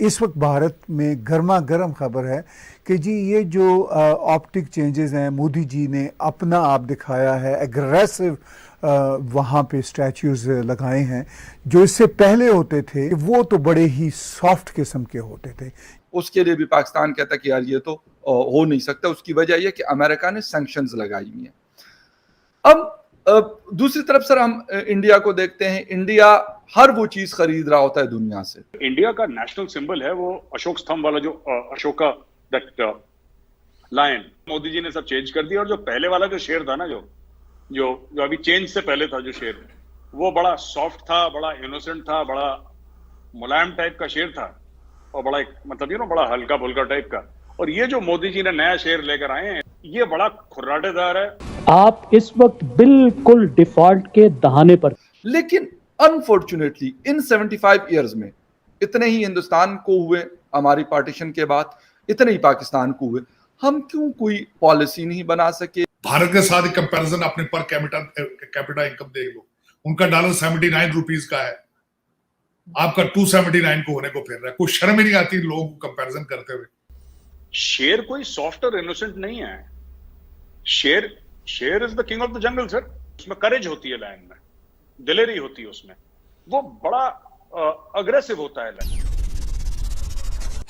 इस वक्त भारत में गर्मा गर्म खबर है कि जी ये जो ऑप्टिक चेंजेस हैं, मोदी जी ने अपना आप दिखाया है, एग्रेसिव वहाँ पे स्टैच्यूज लगाए हैं। जो इससे पहले होते थे वो तो बड़े ही सॉफ्ट किस्म के होते थे। उसके लिए भी पाकिस्तान कहता कि यार ये तो हो नहीं सकता। उसकी वजह यह कि अमेरिका ने सैंक्शंस लगाई हुई हैं। अब दूसरी तरफ सर हम इंडिया को देखते हैं। इंडिया हर वो चीज खरीद रहा होता है दुनिया से। इंडिया का नेशनल सिंबल है वो अशोक स्तंभ वाला, जो अशोका दैट लायन। मोदी जी ने सब चेंज कर दिया और जो पहले वाला जो शेर था ना, जो अभी चेंज से पहले था जो शेर, वो बड़ा सॉफ्ट था, बड़ा इनोसेंट था, बड़ा मुलायम टाइप का शेर था और बड़ा मतलब बड़ा हल्का फुल्का टाइप का। और ये जो मोदी जी ने नया शेर लेकर आए हैं, ये बड़ा खुर्राटेदार है। आप इस वक्त बिल्कुल डिफॉल्ट के दहाने पर। लेकिन अनफॉर्चुनेटली इन 75 इयर्स में इतने ही हिंदुस्तान को हुए, हमारी पार्टीशन के बाद इतने ही पाकिस्तान को हुए, हम क्यों कोई पॉलिसी नहीं बना सके? भारत के साथ कंपैरिजन अपने पर कैपिटा इनकम देख लो, उनका $79 का है, आपका 279 को होने को फिर रहा है। कुछ शर्म ही नहीं आती लोगों को कंपैरिजन करते हुए। शेर कोई सॉफ्ट और इनोसेंट नहीं है। शेर is the king of the jungle sir. उसमें करेज होती है, लायन में दिलेरी होती है, उसमें वो बड़ा अग्रेसिव होता है लायन।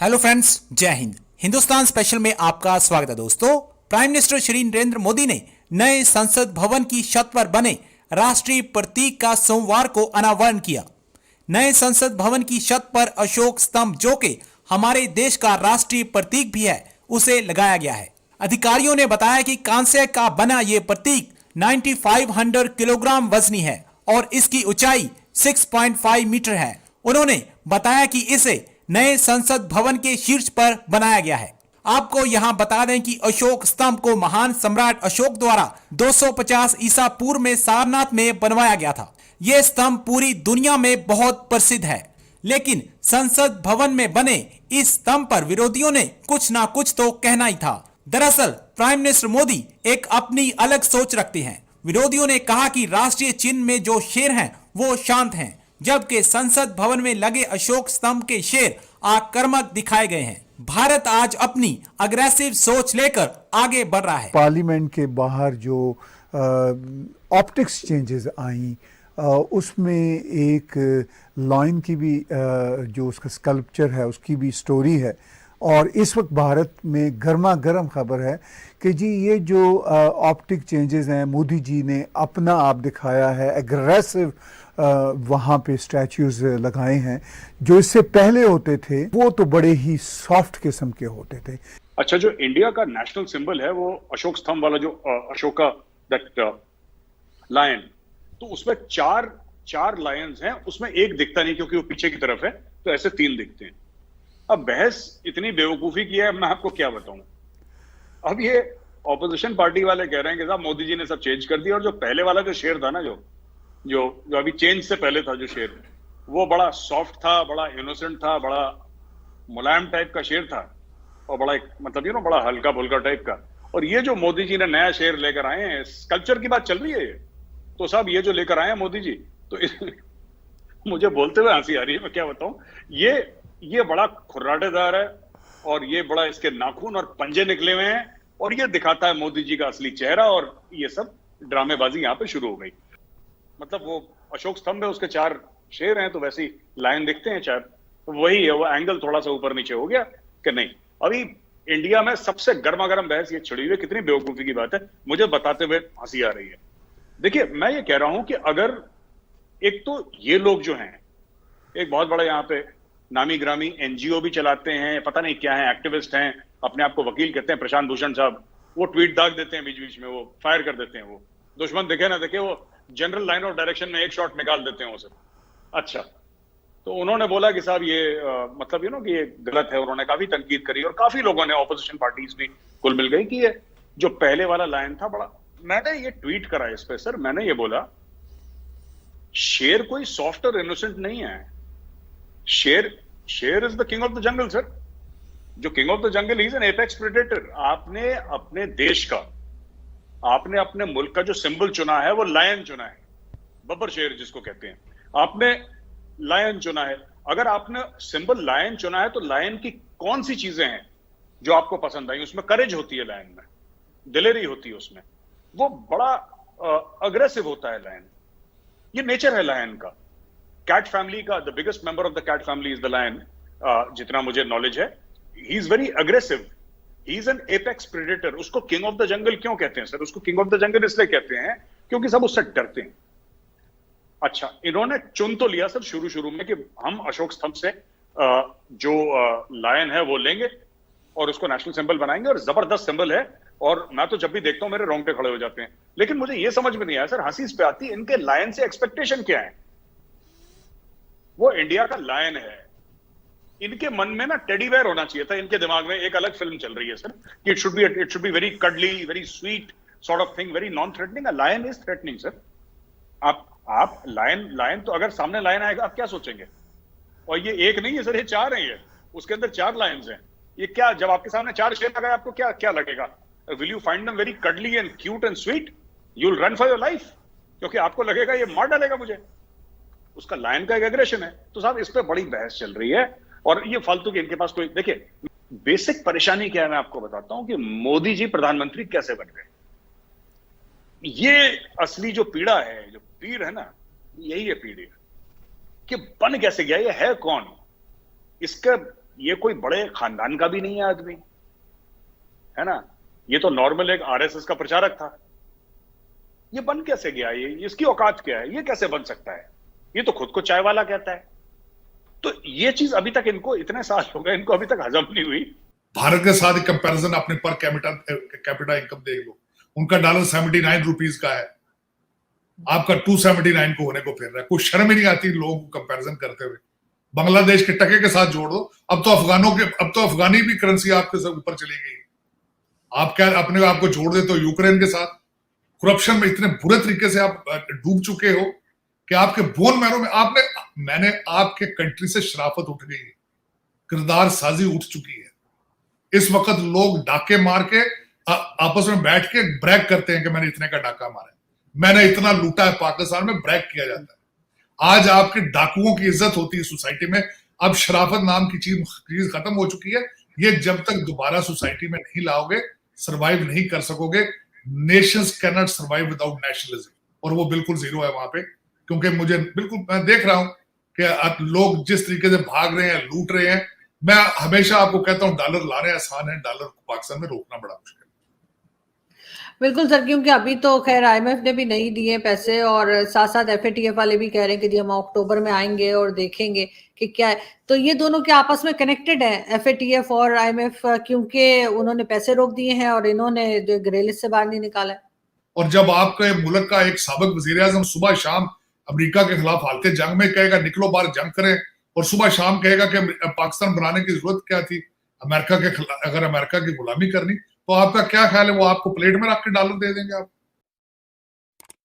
हेलो फ्रेंड्स, जय हिंद। हिंदुस्तान स्पेशल में आपका स्वागत है दोस्तों। प्राइम मिनिस्टर श्री नरेंद्र मोदी ने नए संसद भवन की छत पर बने राष्ट्रीय प्रतीक का सोमवार को अनावरण किया। नए संसद भवन की छत पर अशोक स्तंभ, जो कि हमारे देश का राष्ट्रीय प्रतीक भी है, उसे लगाया गया है। अधिकारियों ने बताया कि कांसे का बना ये प्रतीक 9500 किलोग्राम वजनी है और इसकी ऊंचाई 6.5 मीटर है। उन्होंने बताया कि इसे नए संसद भवन के शीर्ष पर बनाया गया है। आपको यहां बता दें कि अशोक स्तंभ को महान सम्राट अशोक द्वारा 250 ईसा पूर्व में सारनाथ में बनवाया गया था। यह स्तंभ पूरी दुनिया में बहुत प्रसिद्ध है, लेकिन संसद भवन में बने इस स्तंभ पर विरोधियों ने कुछ ना कुछ तो कहना ही था। दरअसल प्राइम मिनिस्टर मोदी एक अपनी अलग सोच रखते हैं। विरोधियों ने कहा कि राष्ट्रीय चिन्ह में जो शेर हैं वो शांत हैं, जबकि संसद भवन में लगे अशोक स्तंभ के शेर आक्रामक दिखाए गए हैं। भारत आज अपनी अग्रेसिव सोच लेकर आगे बढ़ रहा है। पार्लियामेंट के बाहर जो ऑप्टिक्स चेंजेस आई, उसमें एक लाइन की भी जो उसका स्कल्पचर है उसकी भी स्टोरी है। और इस वक्त भारत में गर्मा गर्म खबर है कि जी ये जो ऑप्टिक चेंजेस हैं, मोदी जी ने अपना आप दिखाया है, एग्रेसिव वहाँ पे स्टैच्यूज लगाए हैं। जो इससे पहले होते थे वो तो बड़े ही सॉफ्ट किस्म के होते थे। अच्छा, जो इंडिया का नेशनल सिंबल है वो अशोक स्तंभ वाला, जो अशोका दैट लायन, तो उसमें चार लायंस हैं। उसमें एक दिखता नहीं क्योंकि वो पीछे की तरफ है, तो ऐसे 3 दिखते हैं। अब बहस इतनी बेवकूफी की है, मैं आपको क्या बताऊं। अब ये ऑपोजिशन पार्टी वाले कह रहे हैं कि साहब मोदी जी ने सब चेंज कर दिया और जो पहले वाला जो शेर था ना, जो अभी चेंज से पहले था जो शेर, वो बड़ा सॉफ्ट था, बड़ा इनोसेंट था, बड़ा मुलायम टाइप का शेर था और बड़ा मतलब बड़ा हल्का फुल्का टाइप का। और ये जो मोदी जी ने नया शेर लेकर आए हैं, कल्चर की बात चल रही है ये, तो साहब ये जो लेकर आए हैं मोदी जी, तो मुझे बोलते हुए हंसी आ रही है, मैं क्या बताऊं। ये बड़ा खुर्राटेदार है और ये बड़ा, इसके नाखून और पंजे निकले हुए हैं और ये दिखाता है मोदी जी का असली चेहरा। और ये सब ड्रामेबाजी यहाँ पे शुरू हो गई। मतलब वो अशोक स्तंभ है, उसके 4 शेर हैं, तो वैसे ही लायन दिखते हैं 4। तो वही है, वो एंगल थोड़ा सा ऊपर नीचे हो गया कि नहीं। अभी इंडिया में सबसे गर्मा गर्म बहस ये छिड़ी हुई, कितनी बेवकूफी की बात है, मुझे बताते हुए हंसी आ रही है। देखिए, मैं ये कह रहा हूं कि अगर एक तो ये लोग जो हैं, एक बहुत बड़ा यहाँ पे नामी ग्रामी एनजीओ भी चलाते हैं, पता नहीं क्या है, एक्टिविस्ट हैं, अपने आप को वकील कहते हैं, प्रशांत भूषण साहब, वो ट्वीट दाग देते हैं बीच बीच में, वो फायर कर देते हैं। वो दुश्मन दिखे ना दिखे, वो जनरल लाइन ऑफ डायरेक्शन में एक शॉट निकाल देते हैं उसे। अच्छा, तो उन्होंने बोला कि साहब ये मतलब कि ये गलत है। उन्होंने काफी तनकीद करी और काफी लोगों ने, ऑपोजिशन पार्टीज भी कुल मिल गई, कि ये जो पहले वाला लाइन था बड़ा। मैंने ये ट्वीट करा इस पे सर, मैंने ये बोला शेर कोई सॉफ्ट और इनोसेंट नहीं है। शेर is the king of the jungle sir. जो king of the jungle is an apex predator. आपने अपने देश का, आपने अपने मुल्क का जो सिंबल चुना है वो लायन चुना है, बब्बर शेर जिसको कहते हैं, आपने लायन चुना है। अगर आपने सिंबल लायन चुना है तो लायन की कौन सी चीजें हैं जो आपको पसंद आई? उसमें करेज होती है लायन में, दिलेरी होती है उसमें, वो बड़ा अग्रेसिव होता है लायन। ये नेचर है लायन का। कैट फैमिली का the biggest member of the cat family is the lion, जितना मुझे नॉलेज है। He is very aggressive, he is an apex predator. उसको किंग ऑफ द जंगल क्यों कहते हैं सर? उसको किंग ऑफ द जंगल इसलिए कहते हैं क्योंकि सब उससे डरते हैं। अच्छा, इन्होंने चुन तो लिया सर शुरू में कि हम अशोक स्तंभ से जो लायन है वो लेंगे और उसको नेशनल सिंबल बनाएंगे, और जबरदस्त सिंबल है। और मैं तो जब भी देखता हूं मेरे रोंगटे खड़े हो जाते हैं। लेकिन मुझे ये समझ में नहीं आया सर, हंसी इस पे आती है, इनके लायन से एक्सपेक्टेशन क्या है? वो इंडिया का लायन है, इनके मन में ना टेडी बेयर होना चाहिए था। इनके दिमाग में एक अलग फिल्म चल रही है सर कि it should be very cuddly, very sweet sort of thing, very non threatening. Lion is threatening sir. आप लायन तो अगर सामने लायन आएगा आप क्या सोचेंगे? और ये एक नहीं है सर, ये 4 है। ये उसके अंदर 4 लायंस हैं। ये क्या, जब आपके सामने 4 शेर लगा आपको क्या क्या लगेगा? Will you find them very cuddly and cute and sweet? You will run for your life, क्योंकि आपको लगेगा ये मार डालेगा मुझे। उसका लायन का एक एग्रेशन है। तो साहब इस पे बड़ी बहस चल रही है, और ये फालतू के इनके पास कोई, देखिए बेसिक परेशानी क्या है मैं आपको बताता हूं कि मोदी जी प्रधानमंत्री कैसे बन गए। ये असली जो पीड़ा है, जो पीड़ है ना, यही है पीड़ कि बन कैसे गया, ये है कौन? इसका ये कोई बड़े खानदान का भी नहीं है आदमी, है ना। ये तो नॉर्मल एक आरएसएस का प्रचारक था। ये बन कैसे गया? ये इसकी औकात क्या है? ये कैसे बन सकता है? ये तो खुद को चाय वाला कहता है। तो ये चीज अभी तक इनको, इतने साल हो गए, इनको अभी तक हजम नहीं हुई। भारत के साथ कंपैरिजन अपने पर कैपिटा इनकम देख लो, उनका $79 का है, आपका 279 को होने को फिर रहा है। कुछ शर्म ही नहीं आती लोगों को कंपैरिजन करते हुए। बांग्लादेश के टके के साथ जोड़ दो, अब तो अफगानी भी करेंसी आपके सब ऊपर चली गई। आप क्या अपने आप को जोड़ दे तो यूक्रेन के साथ करप्शन में इतने बुरे तरीके से आप डूब चुके हो कि आपके बोन मैरो में मैंने आपके कंट्री से शराफत उठ गई है, किरदार साजी उठ चुकी है। इस वक्त लोग डाके मार के आपस में बैठ के ब्रैग करते हैं कि मैंने इतने का डाका मारा है, मैंने इतना लूटा है। पाकिस्तान में ब्रैग किया जाता है। आज आपके डाकुओं की इज्जत होती है सोसाइटी में। अब शराफत नाम की चीज खत्म हो चुकी है। ये जब तक दोबारा सोसाइटी में नहीं लाओगे, सर्वाइव नहीं कर सकोगे। Nations can not survive without nationalism, और वो बिल्कुल जीरो है वहां पे। क्योंकि मैं देख रहा हूं कि लोग जिस तरीके से भाग रहे हैं, लूट रहे हैं। मैं हमेशा आपको कहता हूं डॉलर लाने आसान है, डॉलर को पाकिस्तान में रोकना बड़ा मुश्किल है। बिल्कुल सर, क्योंकि अभी तो खैर आईएमएफ ने भी नहीं दिए पैसे, और साथ साथ एफएटीएफ वाले भी कह रहे हैं कि हम अक्टूबर में आएंगे और देखेंगे कि क्या है। तो ये दोनों के आपस में कनेक्टेड है, एफएटीएफ और आईएमएफ, क्योंकि उन्होंने पैसे रोक दिए हैं और इन्होंने जो ग्रे लिस्ट से बाहर नहीं निकाला है। और जब आपके मुल्क का एक साबिक वजीर आजम सुबह शाम अमेरिका के खिलाफ हालते जंग में कहेगा निकलो बाहर जंग करें, और सुबह शाम कहेगा कि पाकिस्तान बनाने की जरूरत क्या थी, अगर अमेरिका की गुलामी करनी, तो आपका क्या ख्याल है वो आपको प्लेट में रख के डॉलर दे देंगे? आप